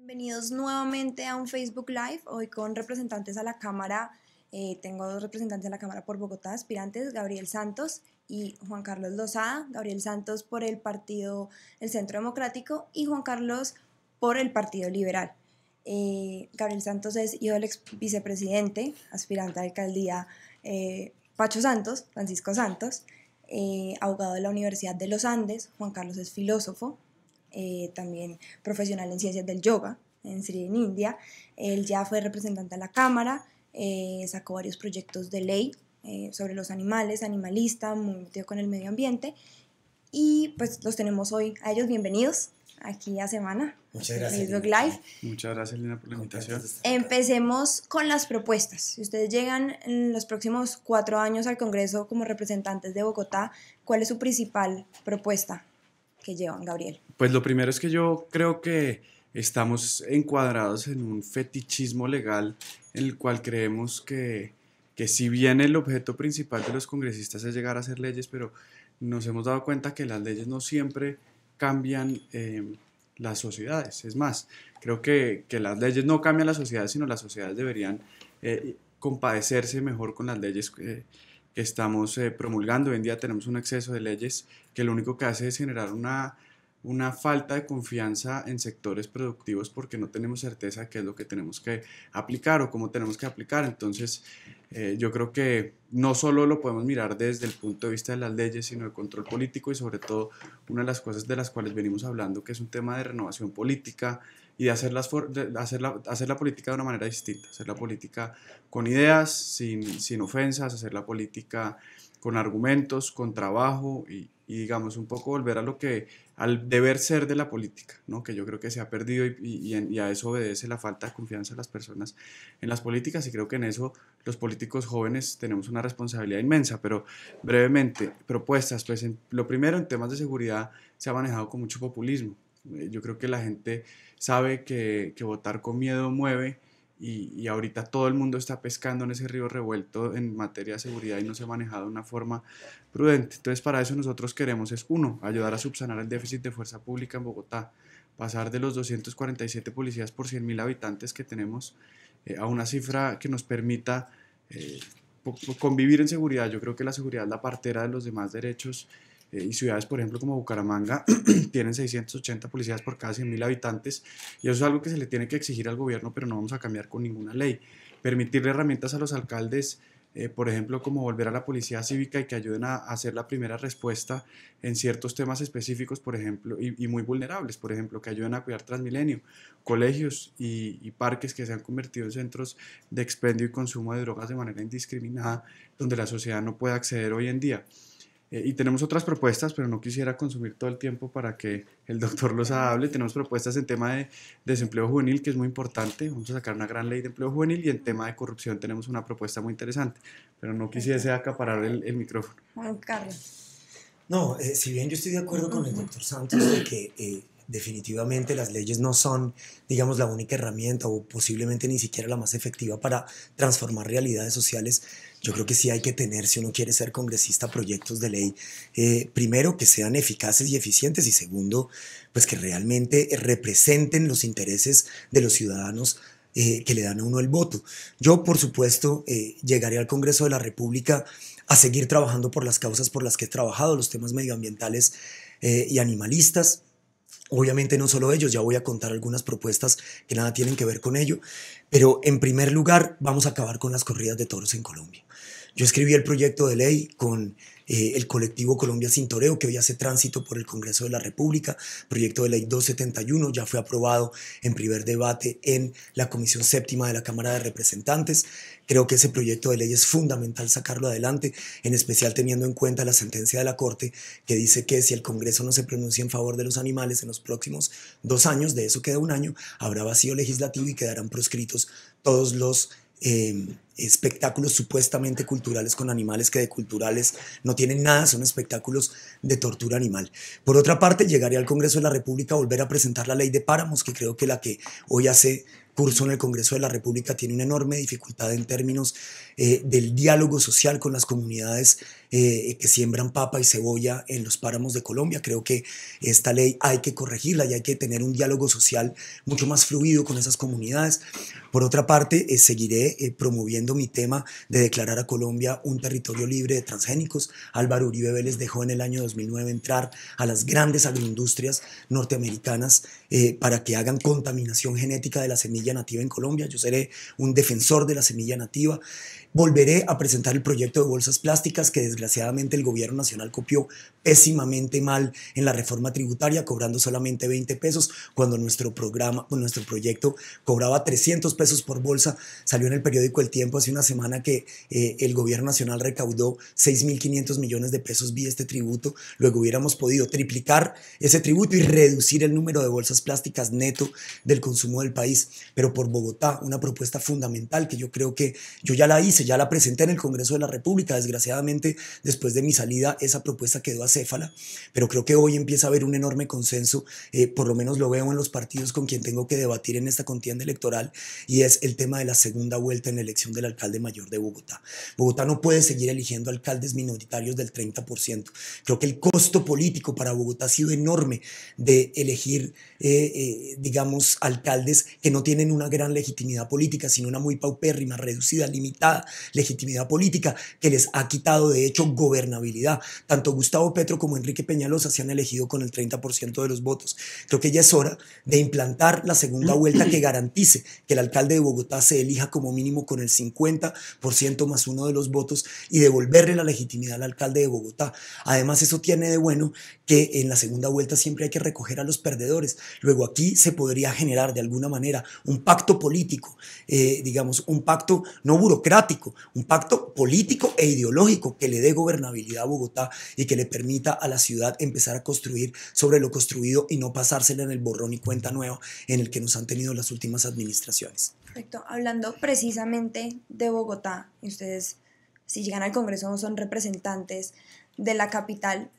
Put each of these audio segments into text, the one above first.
Bienvenidos nuevamente a un Facebook Live, hoy con representantes a la Cámara. Tengo dos representantes a la Cámara por Bogotá, aspirantes, Gabriel Santos y Juan Carlos Lozada. Gabriel Santos por el partido El Centro Democrático y Juan Carlos por el Partido Liberal. Gabriel Santos es hijo del ex vicepresidente, aspirante a la alcaldía Pacho Santos, Francisco Santos, abogado de la Universidad de los Andes. Juan Carlos es filósofo. También profesional en ciencias del yoga en Sri, en India. Él ya fue representante a la Cámara, sacó varios proyectos de ley sobre los animales, animalista, muy metido con el medio ambiente, y pues los tenemos hoy a ellos. Bienvenidos aquí a Semana. Muchas gracias, Facebook Lina. Live. Muchas gracias, Lina, por la invitación. Empecemos con las propuestas. Si ustedes llegan en los próximos 4 años al Congreso como representantes de Bogotá, ¿cuál es su principal propuesta que llevan, Gabriel? Pues lo primero es que yo creo que estamos encuadrados en un fetichismo legal en el cual creemos que si bien el objeto principal de los congresistas es llegar a hacer leyes, pero nos hemos dado cuenta que las leyes no siempre cambian las sociedades. Es más, creo que las leyes no cambian las sociedades, sino las sociedades deberían compadecerse mejor con las leyes que estamos promulgando. Hoy en día tenemos un exceso de leyes que lo único que hace es generar una falta de confianza en sectores productivos porque no tenemos certeza de qué es lo que tenemos que aplicar o cómo tenemos que aplicar. Entonces, yo creo que no solo lo podemos mirar desde el punto de vista de las leyes, sino de control político y sobre todo una de las cosas de las cuales venimos hablando, que es un tema de renovación política y de hacer la política de una manera distinta, hacer la política con ideas, sin ofensas, hacer la política con argumentos, con trabajo y digamos un poco volver al deber ser de la política, ¿no? Que yo creo que se ha perdido y a eso obedece la falta de confianza de las personas en las políticas, y creo que en eso los políticos jóvenes tenemos una responsabilidad inmensa. Pero brevemente, propuestas, pues lo primero, en temas de seguridad se ha manejado con mucho populismo. Yo creo que la gente sabe que votar con miedo mueve, y ahorita todo el mundo está pescando en ese río revuelto en materia de seguridad y no se ha manejado de una forma prudente. Entonces, para eso nosotros queremos ayudar a subsanar el déficit de fuerza pública en Bogotá, pasar de los 247 policías por 100.000 habitantes que tenemos a una cifra que nos permita convivir en seguridad. Yo creo que la seguridad es la partera de los demás derechos, y ciudades, por ejemplo, como Bucaramanga, tienen 680 policías por cada 100.000 habitantes, y eso es algo que se le tiene que exigir al gobierno, pero no vamos a cambiar con ninguna ley. Permitirle herramientas a los alcaldes, por ejemplo, como volver a la policía cívica y que ayuden a hacer la primera respuesta en ciertos temas específicos, por ejemplo, y muy vulnerables, por ejemplo, que ayuden a cuidar Transmilenio, colegios y parques que se han convertido en centros de expendio y consumo de drogas de manera indiscriminada, donde la sociedad no puede acceder hoy en día. Y tenemos otras propuestas, pero no quisiera consumir todo el tiempo para que el doctor Lozada hable. Tenemos propuestas en tema de desempleo juvenil, que es muy importante. Vamos a sacar una gran ley de empleo juvenil, y en tema de corrupción tenemos una propuesta muy interesante, pero no quisiese acaparar el micrófono. Juan Carlos. No, si bien yo estoy de acuerdo con el doctor Santos de que definitivamente las leyes no son, digamos, la única herramienta o posiblemente ni siquiera la más efectiva para transformar realidades sociales, yo creo que sí hay que tener, si uno quiere ser congresista, proyectos de ley, primero, que sean eficaces y eficientes, y segundo, pues que realmente representen los intereses de los ciudadanos que le dan a uno el voto. Yo, por supuesto, llegaré al Congreso de la República a seguir trabajando por las causas por las que he trabajado, los temas medioambientales y animalistas. Obviamente no solo ellos, ya voy a contar algunas propuestas que nada tienen que ver con ello, pero en primer lugar vamos a acabar con las corridas de toros en Colombia. Yo escribí el proyecto de ley con el colectivo Colombia Sin Toreo, que hoy hace tránsito por el Congreso de la República. Proyecto de ley 271 ya fue aprobado en primer debate en la Comisión Séptima de la Cámara de Representantes. Creo que ese proyecto de ley es fundamental sacarlo adelante, en especial teniendo en cuenta la sentencia de la Corte que dice que si el Congreso no se pronuncia en favor de los animales en los próximos 2 años, de eso queda 1 año, habrá vacío legislativo y quedarán proscritos todos los espectáculos supuestamente culturales con animales, que de culturales no tienen nada, son espectáculos de tortura animal. Por otra parte, llegaré al Congreso de la República a volver a presentar la ley de páramos, que creo que la que hoy hace curso en el Congreso de la República tiene una enorme dificultad en términos del diálogo social con las comunidades que siembran papa y cebolla en los páramos de Colombia. Creo que esta ley hay que corregirla y hay que tener un diálogo social mucho más fluido con esas comunidades. Por otra parte, seguiré promoviendo mi tema de declarar a Colombia un territorio libre de transgénicos. Álvaro Uribe Vélez dejó en el año 2009 entrar a las grandes agroindustrias norteamericanas para que hagan contaminación genética de la semilla nativa en Colombia. Yo seré un defensor de la semilla nativa. Volveré a presentar el proyecto de bolsas plásticas que desgraciadamente el gobierno nacional copió pésimamente mal en la reforma tributaria, cobrando solamente 20 pesos, cuando nuestro proyecto cobraba 300 pesos por bolsa. Salió en el periódico El Tiempo hace una semana que el gobierno nacional recaudó 6.500 millones de pesos vía este tributo. Luego hubiéramos podido triplicar ese tributo y reducir el número de bolsas plásticas neto del consumo del país. Pero por Bogotá, una propuesta fundamental que yo creo que yo ya la hice, ya la presenté en el Congreso de la República. Desgraciadamente, después de mi salida, esa propuesta quedó acéfala, pero creo que hoy empieza a haber un enorme consenso, por lo menos lo veo en los partidos con quien tengo que debatir en esta contienda electoral, y es el tema de la segunda vuelta en la elección del alcalde mayor de Bogotá. Bogotá no puede seguir eligiendo alcaldes minoritarios del 30%. Creo que el costo político para Bogotá ha sido enorme de elegir, digamos, alcaldes que no tienen una gran legitimidad política, sino una muy paupérrima, reducida, limitada legitimidad política, que les ha quitado de hecho gobernabilidad. Tanto Gustavo Petro como Enrique Peñalosa se han elegido con el 30% de los votos. Creo que ya es hora de implantar la segunda vuelta que garantice que el alcalde de Bogotá se elija como mínimo con el 50% más uno de los votos y devolverle la legitimidad al alcalde de Bogotá. Además, eso tiene de bueno que en la segunda vuelta siempre hay que recoger a los perdedores. Luego aquí se podría generar de alguna manera un pacto político, digamos, un pacto no burocrático, un pacto político e ideológico que le dé gobernabilidad a Bogotá y que le permita a la ciudad empezar a construir sobre lo construido y no pasársela en el borrón y cuenta nueva en el que nos han tenido las últimas administraciones. Perfecto. Hablando precisamente de Bogotá, y ustedes, si llegan al Congreso, son representantes de la capital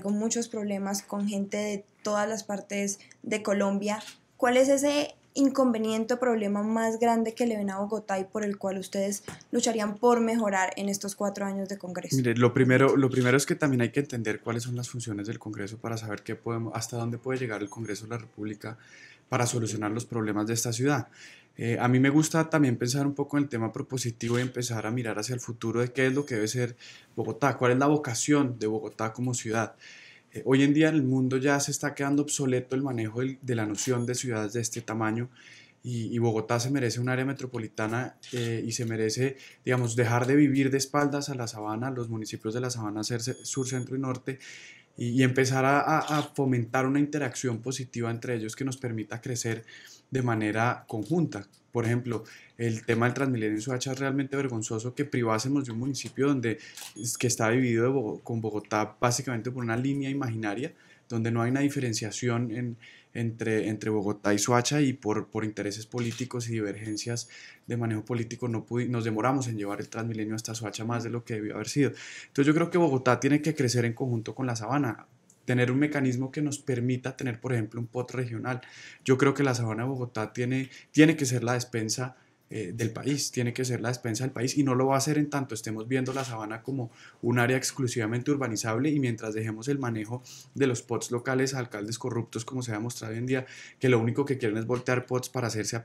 con muchos problemas, con gente de todas las partes de Colombia. ¿Cuál es ese inconveniente o problema más grande que le ven a Bogotá y por el cual ustedes lucharían por mejorar en estos 4 años de Congreso? Mire, lo primero es que también hay que entender cuáles son las funciones del Congreso para saber hasta dónde puede llegar el Congreso de la República para solucionar los problemas de esta ciudad. A mí me gusta también pensar un poco en el tema propositivo y empezar a mirar hacia el futuro de qué es lo que debe ser Bogotá, cuál es la vocación de Bogotá como ciudad. Hoy en día en el mundo ya se está quedando obsoleto el manejo de la noción de ciudades de este tamaño y Bogotá se merece un área metropolitana y se merece, digamos, dejar de vivir de espaldas a la sabana, los municipios de la sabana sur, centro y norte y empezar a fomentar una interacción positiva entre ellos que nos permita crecer de manera conjunta. Por ejemplo, el tema del Transmilenio en Soacha es realmente vergonzoso que privásemos de un municipio que está dividido con Bogotá básicamente por una línea imaginaria, donde no hay una diferenciación entre Bogotá y Soacha y por intereses políticos y divergencias de manejo político nos demoramos en llevar el Transmilenio hasta Soacha más de lo que debió haber sido. Entonces yo creo que Bogotá tiene que crecer en conjunto con la sabana, tener un mecanismo que nos permita tener, por ejemplo, un POT regional. Yo creo que la sabana de Bogotá tiene que ser la despensa del país, tiene que ser la despensa del país y no lo va a hacer en tanto estemos viendo la sabana como un área exclusivamente urbanizable y mientras dejemos el manejo de los POTs locales a alcaldes corruptos como se ha demostrado hoy en día que lo único que quieren es voltear POTs para hacerse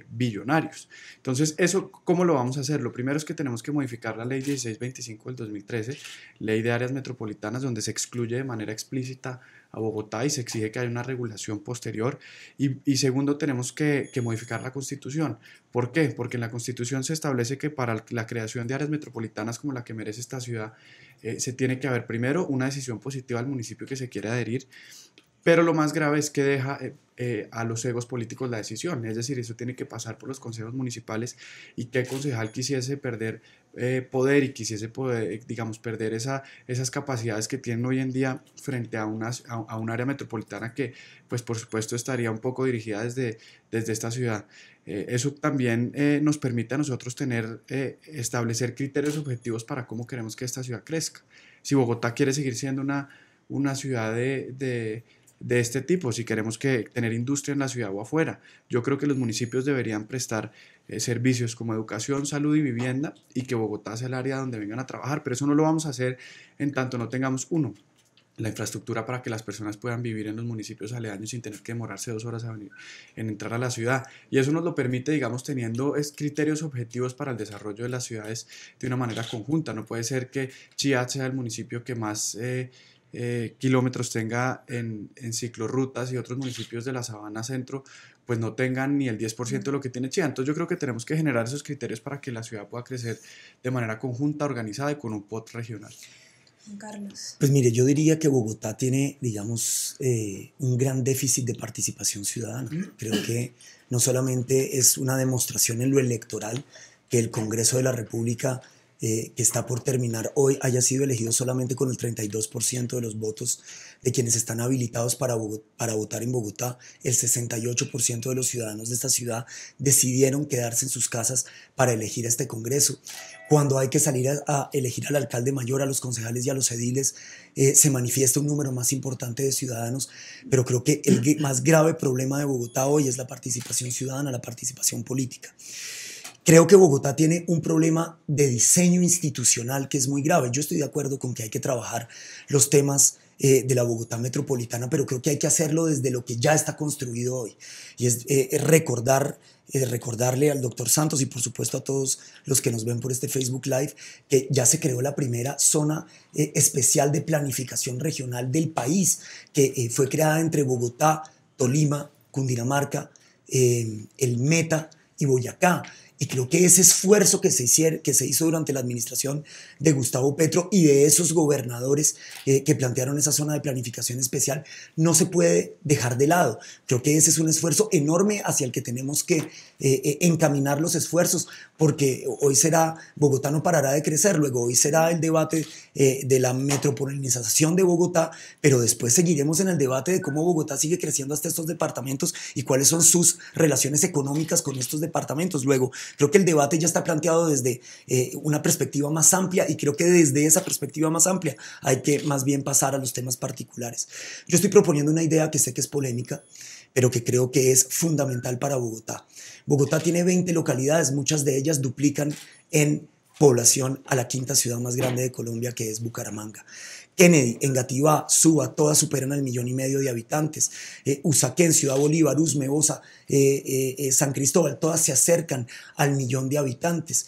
billonarios. Entonces, ¿eso cómo lo vamos a hacer? Lo primero es que tenemos que modificar la ley 1625 del 2013, ley de áreas metropolitanas, donde se excluye de manera explícita a Bogotá y se exige que haya una regulación posterior y segundo tenemos que modificar la Constitución. ¿Por qué? Porque en la Constitución se establece que para la creación de áreas metropolitanas como la que merece esta ciudad se tiene que haber primero una decisión positiva al municipio que se quiere adherir, pero lo más grave es que deja a los egos políticos la decisión, es decir, eso tiene que pasar por los consejos municipales y que el concejal quisiese perder poder y quisiese poder, digamos, perder esas capacidades que tienen hoy en día frente a un área metropolitana que, pues por supuesto, estaría un poco dirigida desde esta ciudad. Eso también nos permite a nosotros establecer criterios objetivos para cómo queremos que esta ciudad crezca. Si Bogotá quiere seguir siendo una ciudad de este tipo, si queremos tener industria en la ciudad o afuera. Yo creo que los municipios deberían prestar servicios como educación, salud y vivienda, y que Bogotá sea el área donde vengan a trabajar, pero eso no lo vamos a hacer en tanto no tengamos la infraestructura para que las personas puedan vivir en los municipios aledaños sin tener que demorarse 2 horas en entrar a la ciudad. Y eso nos lo permite, digamos, teniendo criterios objetivos para el desarrollo de las ciudades de una manera conjunta. No puede ser que Chía sea el municipio que más kilómetros tenga en ciclorrutas y otros municipios de la Sabana Centro pues no tengan ni el 10% de lo que tiene Chía. Entonces yo creo que tenemos que generar esos criterios para que la ciudad pueda crecer de manera conjunta, organizada y con un POT regional. Carlos. Pues mire, yo diría que Bogotá tiene, digamos, un gran déficit de participación ciudadana. Creo que no solamente es una demostración en lo electoral que el Congreso de la República, que está por terminar hoy, haya sido elegido solamente con el 32% de los votos de quienes están habilitados para votar en Bogotá. El 68% de los ciudadanos de esta ciudad decidieron quedarse en sus casas para elegir a este Congreso. Cuando hay que salir a elegir al alcalde mayor, a los concejales y a los ediles, se manifiesta un número más importante de ciudadanos, pero creo que el más grave problema de Bogotá hoy es la participación ciudadana, la participación política. Creo que Bogotá tiene un problema de diseño institucional que es muy grave. Yo estoy de acuerdo con que hay que trabajar los temas de la Bogotá metropolitana, pero creo que hay que hacerlo desde lo que ya está construido hoy. Y es recordarle al doctor Santos y por supuesto a todos los que nos ven por este Facebook Live que ya se creó la primera zona especial de planificación regional del país, que fue creada entre Bogotá, Tolima, Cundinamarca, el Meta y Boyacá. Y creo que ese esfuerzo que se hizo durante la administración de Gustavo Petro y de esos gobernadores que plantearon esa zona de planificación especial no se puede dejar de lado. Creo que ese es un esfuerzo enorme hacia el que tenemos que encaminar los esfuerzos, porque hoy Bogotá no parará de crecer, luego hoy será el debate de la metropolización de Bogotá, pero después seguiremos en el debate de cómo Bogotá sigue creciendo hasta estos departamentos y cuáles son sus relaciones económicas con estos departamentos. Luego, creo que el debate ya está planteado desde una perspectiva más amplia y creo que desde esa perspectiva más amplia hay que más bien pasar a los temas particulares. Yo estoy proponiendo una idea que sé que es polémica, pero que creo que es fundamental para Bogotá. Bogotá tiene 20 localidades, muchas de ellas duplican en población a la quinta ciudad más grande de Colombia, que es Bucaramanga. Kennedy, Engativá, Suba, todas superan el 1,5 millones de habitantes. Usaquén, Ciudad Bolívar, Usme, Bosa, San Cristóbal, todas se acercan al 1,000,000 de habitantes.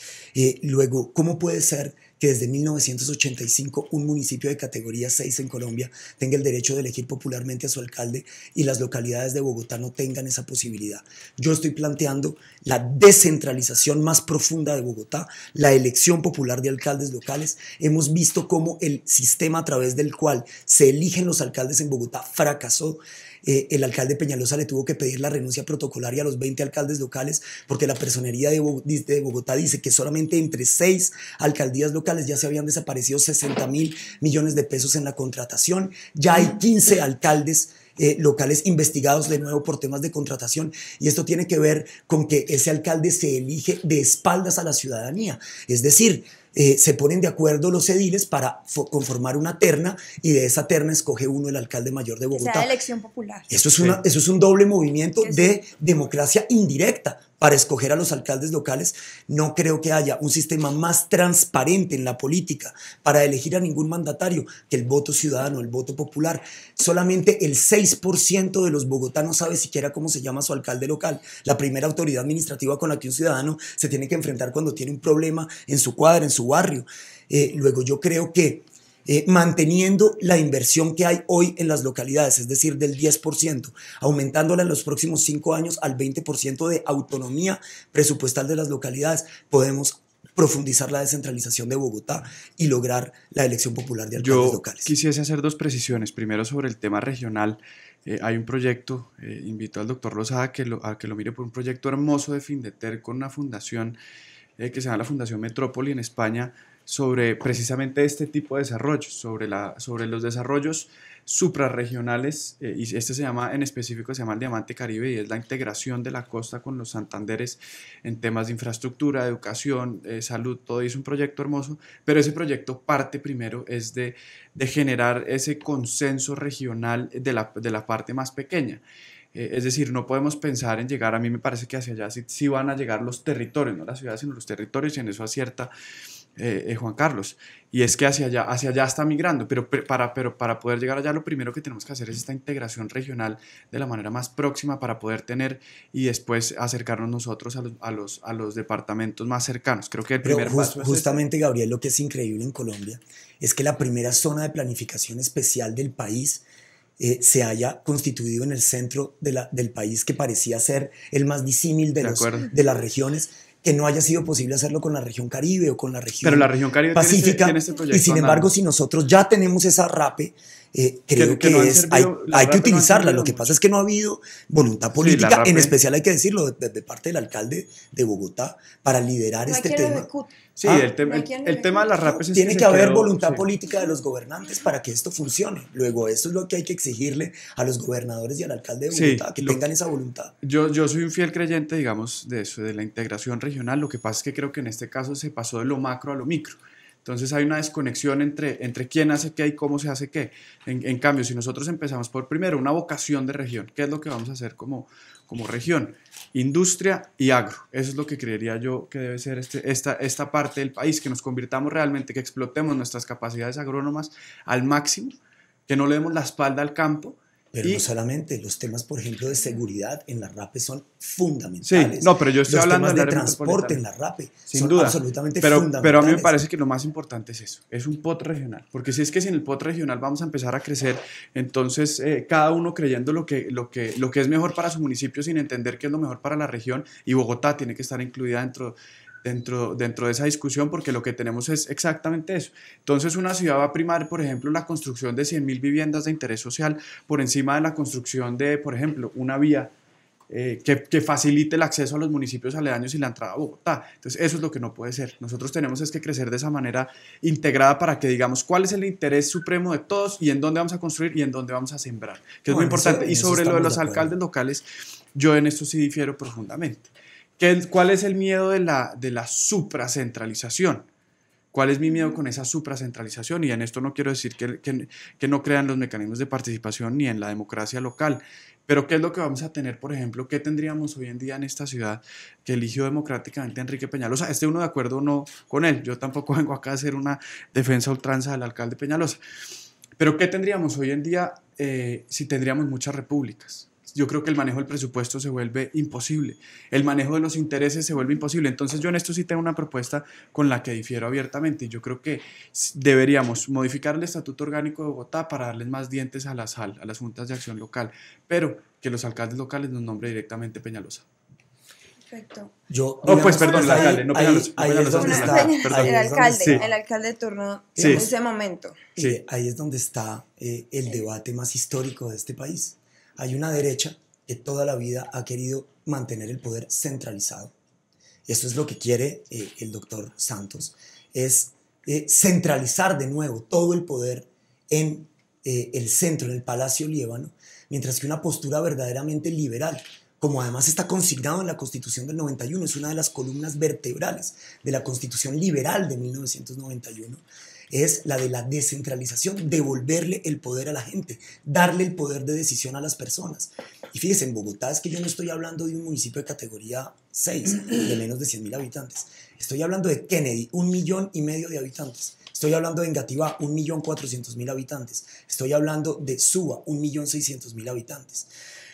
Luego, ¿cómo puede ser que desde 1985 un municipio de categoría 6 en Colombia tenga el derecho de elegir popularmente a su alcalde y las localidades de Bogotá no tengan esa posibilidad? Yo estoy planteando la descentralización más profunda de Bogotá, la elección popular de alcaldes locales. Hemos visto cómo el sistema a través del cual se eligen los alcaldes en Bogotá fracasó. El alcalde Peñalosa le tuvo que pedir la renuncia protocolaria a los 20 alcaldes locales porque la personería de Bogotá dice que solamente entre 6 alcaldías locales ya se habían desaparecido 60.000 millones de pesos en la contratación. Ya hay 15 alcaldes locales investigados de nuevo por temas de contratación, y esto tiene que ver con que ese alcalde se elige de espaldas a la ciudadanía, es decir, se ponen de acuerdo los ediles para conformar una terna y de esa terna escoge uno el alcalde mayor de Bogotá. Esa elección popular. Eso es un doble movimiento de democracia indirecta para escoger a los alcaldes locales. No creo que haya un sistema más transparente en la política para elegir a ningún mandatario que el voto ciudadano, el voto popular. Solamente el 6% de los bogotanos sabe siquiera cómo se llama su alcalde local, la primera autoridad administrativa con la que un ciudadano se tiene que enfrentar cuando tiene un problema en su cuadra, en su barrio. Luego yo creo que manteniendo la inversión que hay hoy en las localidades, es decir, del 10%, aumentándola en los próximos 5 años al 20% de autonomía presupuestal de las localidades, podemos profundizar la descentralización de Bogotá y lograr la elección popular de alcaldes locales. Yo quisiese hacer 2 precisiones. Primero, sobre el tema regional. Hay un proyecto, invito al doctor Lozada a que lo mire, por un proyecto hermoso de Findeter con una fundación que se llama la Fundación Metrópoli en España, sobre precisamente este tipo de desarrollos, sobre los desarrollos suprarregionales, y este se llama, en específico se llama el Diamante Caribe, y es la integración de la costa con los Santanderes en temas de infraestructura, educación, salud. Todo es un proyecto hermoso, pero ese proyecto parte primero es de generar ese consenso regional de la parte más pequeña. Es decir, no podemos pensar en llegar, a mí me parece que hacia allá sí van a llegar los territorios, no las ciudades, sino los territorios, y en eso acierta Juan Carlos, y es que hacia allá está migrando, pero para poder llegar allá lo primero que tenemos que hacer es esta integración regional de la manera más próxima para poder tener y después acercarnos nosotros a los departamentos más cercanos. Creo que el primer paso es justamente, Gabriel, lo que es increíble en Colombia es que la primera zona de planificación especial del país se haya constituido en el centro del país, que parecía ser el más disímil de las regiones, que no haya sido posible hacerlo con la región Caribe o con la región, pero la región Caribe Pacífica. Tiene este proyecto y sin embargo, si nosotros ya tenemos esa RAPE, creo que hay que utilizarla. Lo que pasa es que no ha habido voluntad política, en especial hay que decirlo, de parte del alcalde de Bogotá, para liderar este tema. Sí, el tema de las RAPES tiene que haber voluntad política de los gobernantes para que esto funcione. Luego, eso es lo que hay que exigirle a los gobernadores y al alcalde de Bogotá, que tengan esa voluntad. Yo soy un fiel creyente, digamos, de eso, de la integración regional. Lo que pasa es que creo que en este caso se pasó de lo macro a lo micro. Entonces hay una desconexión entre quién hace qué y cómo se hace qué. En cambio, si nosotros empezamos por primero una vocación de región, ¿qué es lo que vamos a hacer como región? Industria y agro. Eso es lo que creería yo que debe ser esta parte del país, que nos convirtamos realmente, que explotemos nuestras capacidades agrónomas al máximo, que no le demos la espalda al campo. Pero no solamente, los temas, por ejemplo, de seguridad en la RAPE son fundamentales. Sí, no, pero yo estoy hablando de transporte en la RAPE sin duda, absolutamente fundamentales. Pero a mí me parece que lo más importante es eso, es un POT regional, porque si es que sin el POT regional vamos a empezar a crecer, entonces cada uno creyendo lo que es mejor para su municipio sin entender qué es lo mejor para la región, y Bogotá tiene que estar incluida dentro de esa discusión, porque lo que tenemos es exactamente eso. Entonces una ciudad va a primar, por ejemplo, la construcción de 100.000 viviendas de interés social por encima de la construcción de, por ejemplo, una vía que facilite el acceso a los municipios aledaños y la entrada a Bogotá. Entonces eso es lo que no puede ser. Nosotros tenemos que crecer de esa manera integrada para que digamos cuál es el interés supremo de todos y en dónde vamos a construir y en dónde vamos a sembrar, que es muy importante. Y sobre lo de los alcaldes locales, yo en esto sí difiero profundamente. ¿Cuál es el miedo de la supracentralización? ¿Cuál es mi miedo con esa supracentralización? Y en esto no quiero decir que no crean los mecanismos de participación ni en la democracia local, pero ¿qué es lo que vamos a tener, por ejemplo? ¿Qué tendríamos hoy en día en esta ciudad que eligió democráticamente a Enrique Peñalosa? ¿Esté uno de acuerdo o no con él? Yo tampoco vengo acá a hacer una defensa a ultranza del alcalde Peñalosa. Pero ¿qué tendríamos hoy en día si tendríamos muchas repúblicas? Yo creo que el manejo del presupuesto se vuelve imposible, el manejo de los intereses se vuelve imposible. Entonces yo en esto sí tengo una propuesta con la que difiero abiertamente, y yo creo que deberíamos modificar el Estatuto Orgánico de Bogotá para darles más dientes a las juntas de acción local, pero que los alcaldes locales nos nombre directamente Peñalosa. Perfecto. Perdón, el alcalde, no Peñalosa. El alcalde de turno en ese momento. Ahí es donde está el debate más histórico de este país. Hay una derecha que toda la vida ha querido mantener el poder centralizado. Eso es lo que quiere el doctor Santos, es centralizar de nuevo todo el poder en el centro, en el Palacio Líbano, mientras que una postura verdaderamente liberal, como además está consignado en la Constitución del 91, es una de las columnas vertebrales de la Constitución liberal de 1991, es la de la descentralización, devolverle el poder a la gente, darle el poder de decisión a las personas. Y fíjense, en Bogotá es que yo no estoy hablando de un municipio de categoría 6, de menos de 100.000 habitantes. Estoy hablando de Kennedy, 1,5 millones de habitantes. Estoy hablando de Engativá, 1.400.000 habitantes. Estoy hablando de Suba, 1.600.000 habitantes.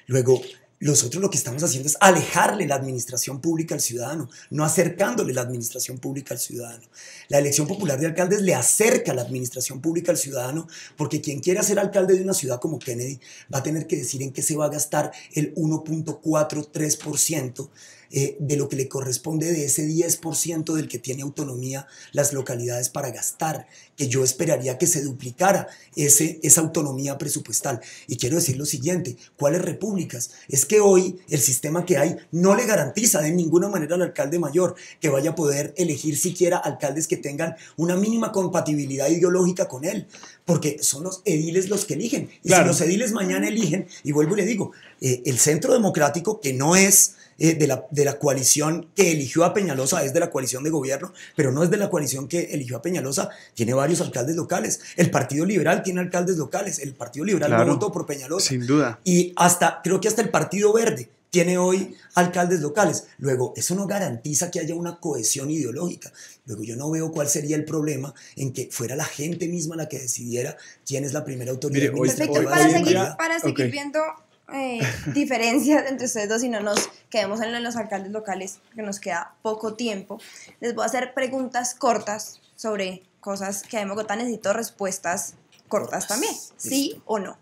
Luego, nosotros lo que estamos haciendo es alejarle la administración pública al ciudadano, no acercándole la administración pública al ciudadano. La elección popular de alcaldes le acerca la administración pública al ciudadano, porque quien quiera ser alcalde de una ciudad como Kennedy va a tener que decir en qué se va a gastar el 1.43% de lo que le corresponde de ese 10% del que tiene autonomía las localidades para gastar, que yo esperaría que se duplicara esa autonomía presupuestal. Y quiero decir lo siguiente, ¿cuáles repúblicas? Es que hoy el sistema que hay no le garantiza de ninguna manera al alcalde mayor que vaya a poder elegir siquiera alcaldes que tengan una mínima compatibilidad ideológica con él, porque son los ediles los que eligen. Y claro, si los ediles mañana eligen, y vuelvo y le digo, el Centro Democrático, que no es de la coalición que eligió a Peñalosa, es de la coalición de gobierno, pero no es de la coalición que eligió a Peñalosa, tiene varios alcaldes locales. El Partido Liberal tiene alcaldes locales, el Partido Liberal no votó por Peñalosa. Sin duda. Y creo que hasta el Partido Verde tiene hoy alcaldes locales. Luego, eso no garantiza que haya una cohesión ideológica. Luego, yo no veo cuál sería el problema en que fuera la gente misma la que decidiera quién es la primera autoridad. Perfecto, para seguir viendo diferencias entre ustedes dos y no nos quedemos en los alcaldes locales, que nos queda poco tiempo, les voy a hacer preguntas cortas sobre cosas que hay en Bogotá. Necesito respuestas cortas también. ¿Sí Listo. o no?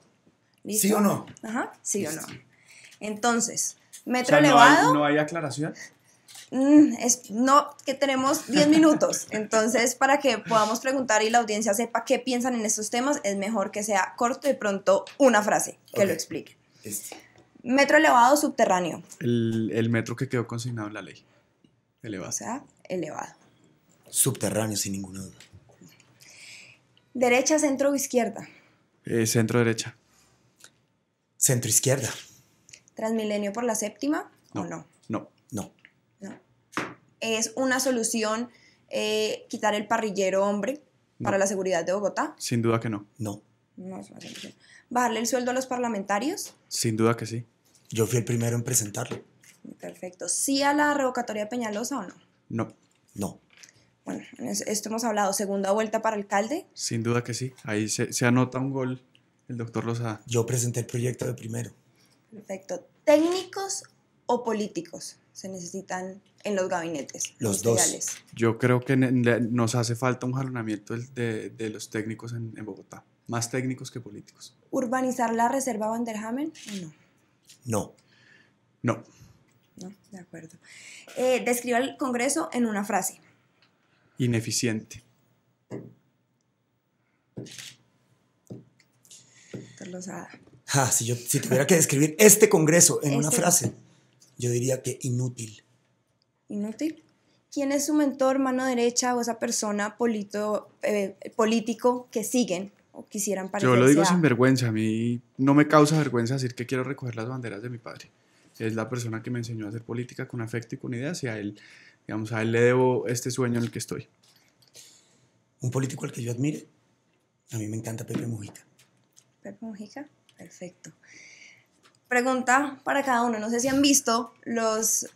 ¿Listo? ¿Sí o no? Ajá, sí o no. Entonces, metro elevado. ¿No hay aclaración? No, que tenemos 10 minutos, entonces para que podamos preguntar y la audiencia sepa qué piensan en estos temas, es mejor que sea corto y pronto una frase que lo explique. Metro elevado o subterráneo. El metro que quedó consignado en la ley. Elevado. O sea, elevado. Subterráneo, sin ninguna duda. Derecha, centro o izquierda. Centro derecha. Centro izquierda. Transmilenio por la séptima o no. No. ¿Es una solución quitar el parrillero hombre para la seguridad de Bogotá? Sin duda que no. No. No es una solución. ¿Bajarle el sueldo a los parlamentarios? Sin duda que sí. Yo fui el primero en presentarlo. Perfecto. ¿Sí a la revocatoria de Peñalosa o no? No. No. Bueno, en esto hemos hablado. ¿Segunda vuelta para alcalde? Sin duda que sí. Ahí se anota un gol el doctor Lozada. Yo presenté el proyecto de primero. Perfecto. ¿Técnicos o políticos se necesitan en los gabinetes los ministeriales? Dos. Yo creo que nos hace falta un jalonamiento de los técnicos en Bogotá. Más técnicos que políticos. ¿Urbanizar la reserva Van der Hamen o no? No. No. No, de acuerdo. Describa el Congreso en una frase. Ineficiente. Doctor Lozada. Si tuviera que describir este Congreso en una frase, yo diría que inútil. ¿Inútil? ¿Quién es su mentor, mano derecha o esa persona político que siguen o quisieran parecerse? Yo lo digo sin vergüenza. A mí no me causa vergüenza decir que quiero recoger las banderas de mi padre. Es la persona que me enseñó a hacer política con afecto y con ideas, y a él le debo este sueño en el que estoy. Un político al que yo admire, a mí me encanta Pepe Mujica. Pepe Mujica, perfecto. Pregunta para cada uno. No sé si han visto los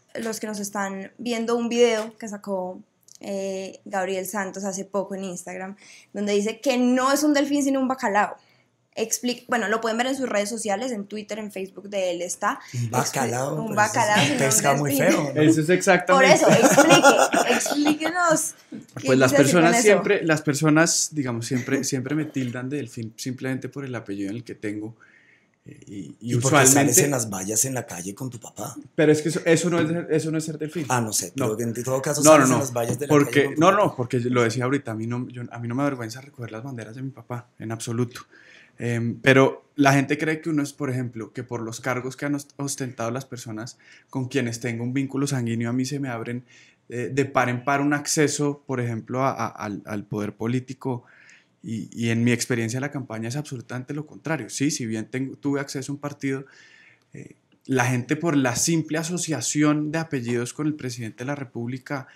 que nos están viendo un video que sacó Gabriel Santos hace poco en Instagram, donde dice que no es un delfín sino un bacalao. Bueno, lo pueden ver en sus redes sociales, en Twitter, en Facebook de él está. Un bacalao. Un bacalao. Es un pescado muy feo, ¿no? Eso es exactamente. Por eso, explíquenos. Pues las personas, digamos, siempre me tildan de delfín simplemente por el apellido en el que tengo. Y usualmente sales en las vallas en la calle con tu papá. Pero es que eso no es ser delfín. No sé, pero en todo caso en las vallas de la calle con tu papá. Porque lo decía ahorita, a mí no me avergüenza recoger las banderas de mi papá, en absoluto. Pero la gente cree que uno es, por ejemplo, que por los cargos que han ostentado las personas con quienes tengo un vínculo sanguíneo, a mí se me abren de par en par un acceso, por ejemplo, al poder político. Y en mi experiencia en la campaña es absolutamente lo contrario. Sí, si bien tuve acceso a un partido, la gente, por la simple asociación de apellidos con el presidente de la República,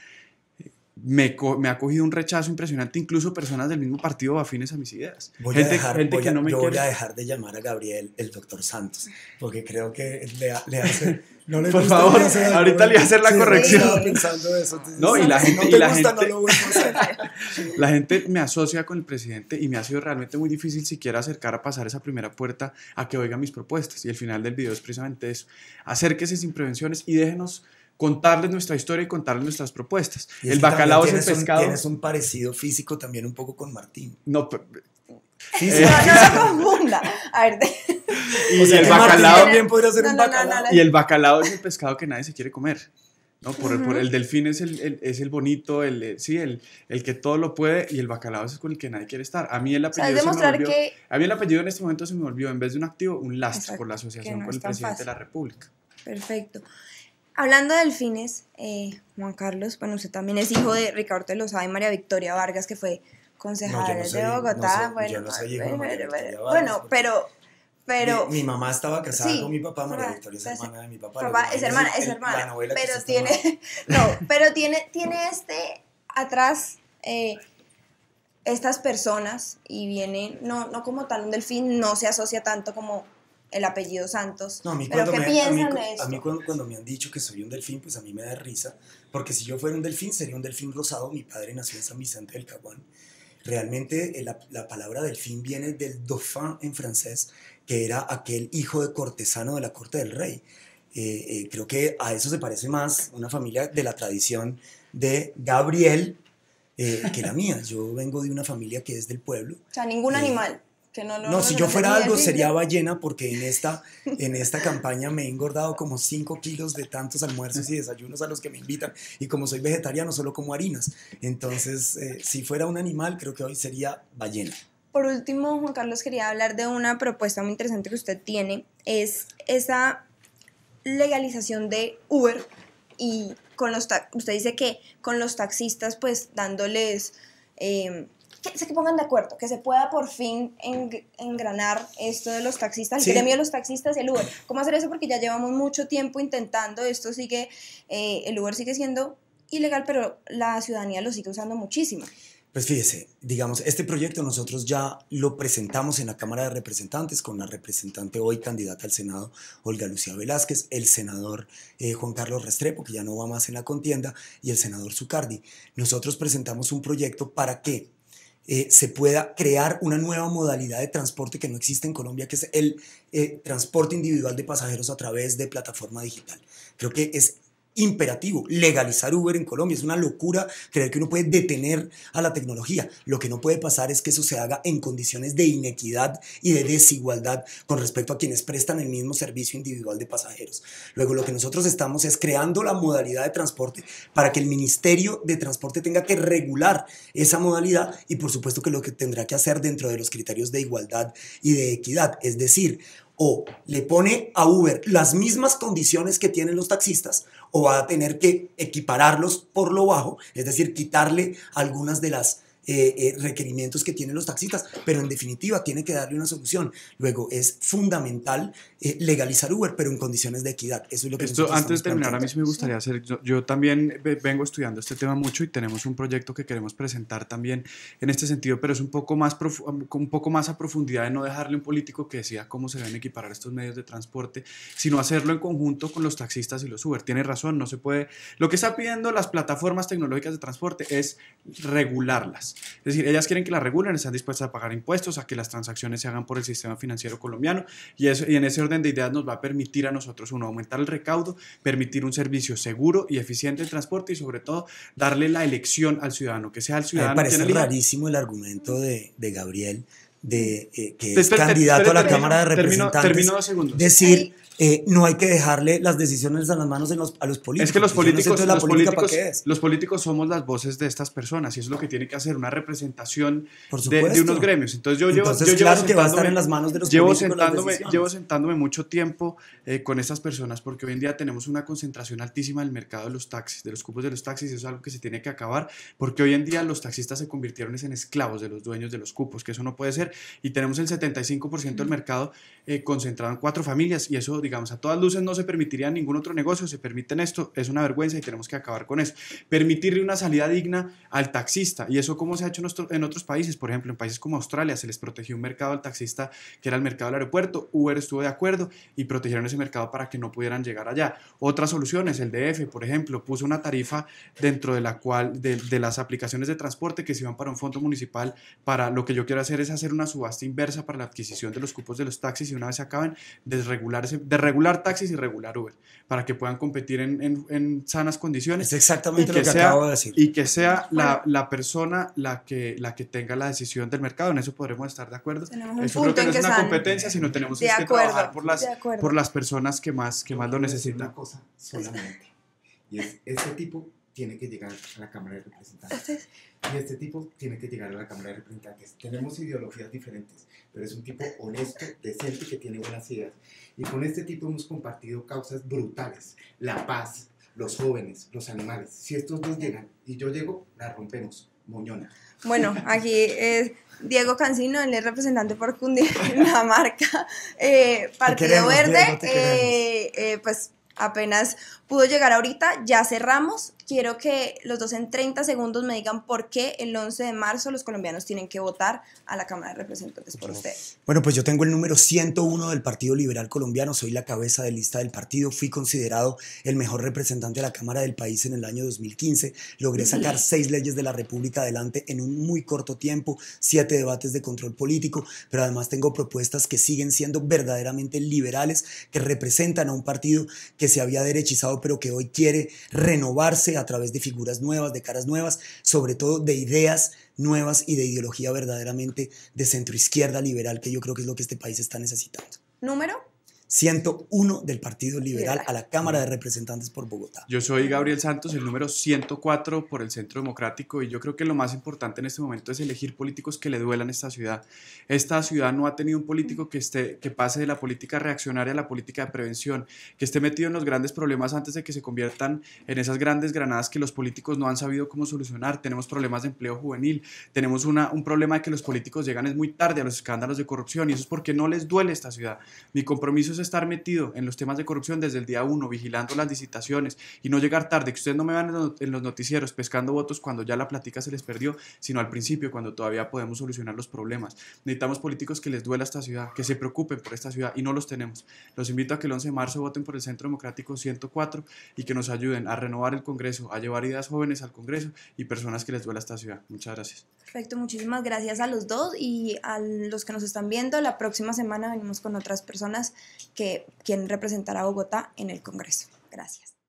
me ha cogido un rechazo impresionante, incluso personas del mismo partido afines a mis ideas. Voy a dejar de llamar a Gabriel el doctor Santos, porque creo que le hace... No le por gusta, favor, ahorita le voy a hacer la corrección. Estaba pensando eso. No, y la gente, no lo vuelvo a hacer. La gente me asocia con el presidente y me ha sido realmente muy difícil siquiera acercar a pasar esa primera puerta a que oiga mis propuestas. Y el final del video es precisamente eso. Acérquese sin prevenciones y déjenos contarles nuestra historia y contarles nuestras propuestas. Y el bacalao es el pescado. Tienes un parecido físico también un poco con Martín. No lo confunda. A ver. Y el bacalao también podría ser un bacalao. Y el bacalao es el pescado que nadie se quiere comer. ¿no? Por el delfín es el bonito, sí, el que todo lo puede, y el bacalao es con el que nadie quiere estar. A mí el apellido es demostrar que... a mí el apellido en este momento se me volvió, en vez de un activo, un lastre. Exacto, por la que asociación no con es el tan presidente fácil. de la República. Perfecto. Hablando de delfines, Juan Carlos, bueno, usted también es hijo de Ricardo de Lozada y María Victoria Vargas, que fue concejal de Bogotá. Yo no soy hijo de María Victoria Vargas. Bueno, pero mi mamá estaba casada sí, con mi papá, María Victoria es hermana de mi papá. Papá es hermana, la novela pero tiene atrás estas personas, y viene, no como tal un delfín, no se asocia tanto como el apellido Santos. No, a mí pero ¿qué piensan de esto? A mí cuando me han dicho que soy un delfín, pues a mí me da risa, porque si yo fuera un delfín, sería un delfín rosado. Mi padre nació en San Vicente del Caguán. Realmente la palabra delfín viene del dauphin en francés, que era aquel hijo de cortesano de la corte del rey. Creo que a eso se parece más una familia de la tradición de Gabriel que la mía. Yo vengo de una familia que es del pueblo. O sea, ningún animal. Que no, si yo fuera algo sería ballena, porque en esta campaña me he engordado como 5 kilos de tantos almuerzos y desayunos a los que me invitan, y como soy vegetariano solo como harinas. Entonces, si fuera un animal, creo que hoy sería ballena. Por último, Juan Carlos, quería hablar de una propuesta muy interesante que usted tiene, es esa legalización de Uber, y usted dice que con los taxistas, pues dándoles... que pongan de acuerdo, que se pueda por fin engranar esto de los taxistas, el gremio de los taxistas y el Uber. ¿Cómo hacer eso? Porque ya llevamos mucho tiempo intentando, el Uber sigue siendo ilegal, pero la ciudadanía lo sigue usando muchísimo. Pues fíjese, digamos, este proyecto nosotros ya lo presentamos en la Cámara de Representantes con la representante hoy candidata al Senado, Olga Lucía Velázquez, el senador Juan Carlos Restrepo, que ya no va más en la contienda, y el senador Zucardi. Nosotros presentamos un proyecto para que se pueda crear una nueva modalidad de transporte que no existe en Colombia, que es el transporte individual de pasajeros a través de plataforma digital. Creo que es imperativo legalizar Uber en Colombia. Es una locura creer que uno puede detener a la tecnología. Lo que no puede pasar es que eso se haga en condiciones de inequidad y de desigualdad con respecto a quienes prestan el mismo servicio individual de pasajeros. Luego, lo que nosotros estamos es creando la modalidad de transporte para que el Ministerio de Transporte tenga que regular esa modalidad, y por supuesto que lo que tendrá que hacer dentro de los criterios de igualdad y de equidad, es decir, o le pone a Uber las mismas condiciones que tienen los taxistas, o va a tener que equipararlos por lo bajo, es decir, quitarle algunas de las requerimientos que tienen los taxistas, pero en definitiva tiene que darle una solución. Luego es fundamental legalizar Uber, pero en condiciones de equidad. Eso es lo que antes de terminar, a mí sí me gustaría hacer, yo también vengo estudiando este tema mucho, y tenemos un proyecto que queremos presentar también en este sentido, pero es un poco más a profundidad, de no dejarle a un político que decida cómo se deben equiparar estos medios de transporte, sino hacerlo en conjunto con los taxistas y los Uber. Tiene razón, no se puede. Lo que está pidiendo las plataformas tecnológicas de transporte es regularlas. Es decir, ellas quieren que las regulen, están dispuestas a pagar impuestos, a que las transacciones se hagan por el sistema financiero colombiano, y en ese orden de ideas nos va a permitir a nosotros, uno, aumentar el recaudo, permitir un servicio seguro y eficiente de transporte, y sobre todo darle la elección al ciudadano, que sea el ciudadano. Me parece rarísimo el argumento de Gabriel, que es candidato a la Cámara de Representantes, termino 2 segundos. Decir... no hay que dejarle las decisiones a las manos a los políticos. Es que los políticos somos las voces de estas personas, y eso es lo que tiene que hacer una representación de unos gremios. Entonces claro que va a estar en las manos de los políticos. Llevo sentándome mucho tiempo con estas personas, porque hoy en día tenemos una concentración altísima del mercado de los taxis, de los cupos de los taxis, y eso es algo que se tiene que acabar, porque hoy en día los taxistas se convirtieron en esclavos de los dueños de los cupos, que eso no puede ser, y tenemos el 75% del mercado concentrado en 4 familias, y eso, digamos, a todas luces no se permitiría ningún otro negocio. Se permiten esto, es una vergüenza, y tenemos que acabar con eso. Permitirle una salida digna al taxista, y eso como se ha hecho en otros países. Por ejemplo, en países como Australia se les protegió un mercado al taxista, que era el mercado del aeropuerto. Uber estuvo de acuerdo y protegieron ese mercado para que no pudieran llegar allá. Otras soluciones, el DF, por ejemplo, puso una tarifa dentro de la cual de las aplicaciones de transporte que se iban para un fondo municipal. Para lo que yo quiero hacer es hacer una subasta inversa para la adquisición de los cupos de los taxis, y una vez se acaben de regular taxis y regular Uber, para que puedan competir en sanas condiciones. Es exactamente lo que acabo de decir. Y que sea la persona la que tenga la decisión del mercado. En eso podremos estar de acuerdo. Eso creo que no es una competencia, sino tenemos que trabajar por las personas que más lo necesitan. Una cosa solamente. y es: este tipo tiene que llegar a la Cámara de Representantes. Y este tipo tiene que llegar a la Cámara de Representantes. Tenemos ideologías diferentes, pero es un tipo honesto, decente, que tiene buenas ideas. Y con este tipo hemos compartido causas brutales: la paz, los jóvenes, los animales. Si estos dos llegan y yo llego, la rompemos. Moñona. Bueno, aquí es Diego Cancino, él es representante por Cundinamarca, Partido queremos, Verde, Diego, pues apenas pudo llegar ahorita, ya cerramos. Quiero que los dos en 30 segundos me digan por qué el 11 de marzo los colombianos tienen que votar a la Cámara de Representantes por ustedes. Bueno, pues yo tengo el número 101 del Partido Liberal Colombiano, soy la cabeza de lista del partido, fui considerado el mejor representante de la Cámara del país en el año 2015, logré sacar 6 leyes de la República adelante en un muy corto tiempo, 7 debates de control político, pero además tengo propuestas que siguen siendo verdaderamente liberales, que representan a un partido que se había derechizado, pero que hoy quiere renovarse a través de figuras nuevas, de caras nuevas, sobre todo de ideas nuevas y de ideología verdaderamente de centroizquierda liberal, que yo creo que es lo que este país está necesitando. ¿Número? 101 del Partido Liberal a la Cámara de Representantes por Bogotá. Yo soy Gabriel Santos, el número 104 por el Centro Democrático, y yo creo que lo más importante en este momento es elegir políticos que le duelan a esta ciudad. Esta ciudad no ha tenido un político que pase de la política reaccionaria a la política de prevención, que esté metido en los grandes problemas antes de que se conviertan en esas grandes granadas que los políticos no han sabido cómo solucionar. Tenemos problemas de empleo juvenil, tenemos un problema de que los políticos llegan es muy tarde a los escándalos de corrupción, y eso es porque no les duele esta ciudad. Mi compromiso es estar metido en los temas de corrupción desde el día 1, vigilando las licitaciones y no llegar tarde, que ustedes no me van en los noticieros pescando votos cuando ya la plática se les perdió, sino al principio, cuando todavía podemos solucionar los problemas. Necesitamos políticos que les duela esta ciudad, que se preocupen por esta ciudad, y no los tenemos. Los invito a que el 11 de marzo voten por el Centro Democrático 104 y que nos ayuden a renovar el Congreso, a llevar ideas jóvenes al Congreso y personas que les duela esta ciudad. Muchas gracias. Perfecto, muchísimas gracias a los dos y a los que nos están viendo. La próxima semana venimos con otras personas que quieren representar a Bogotá en el Congreso. Gracias.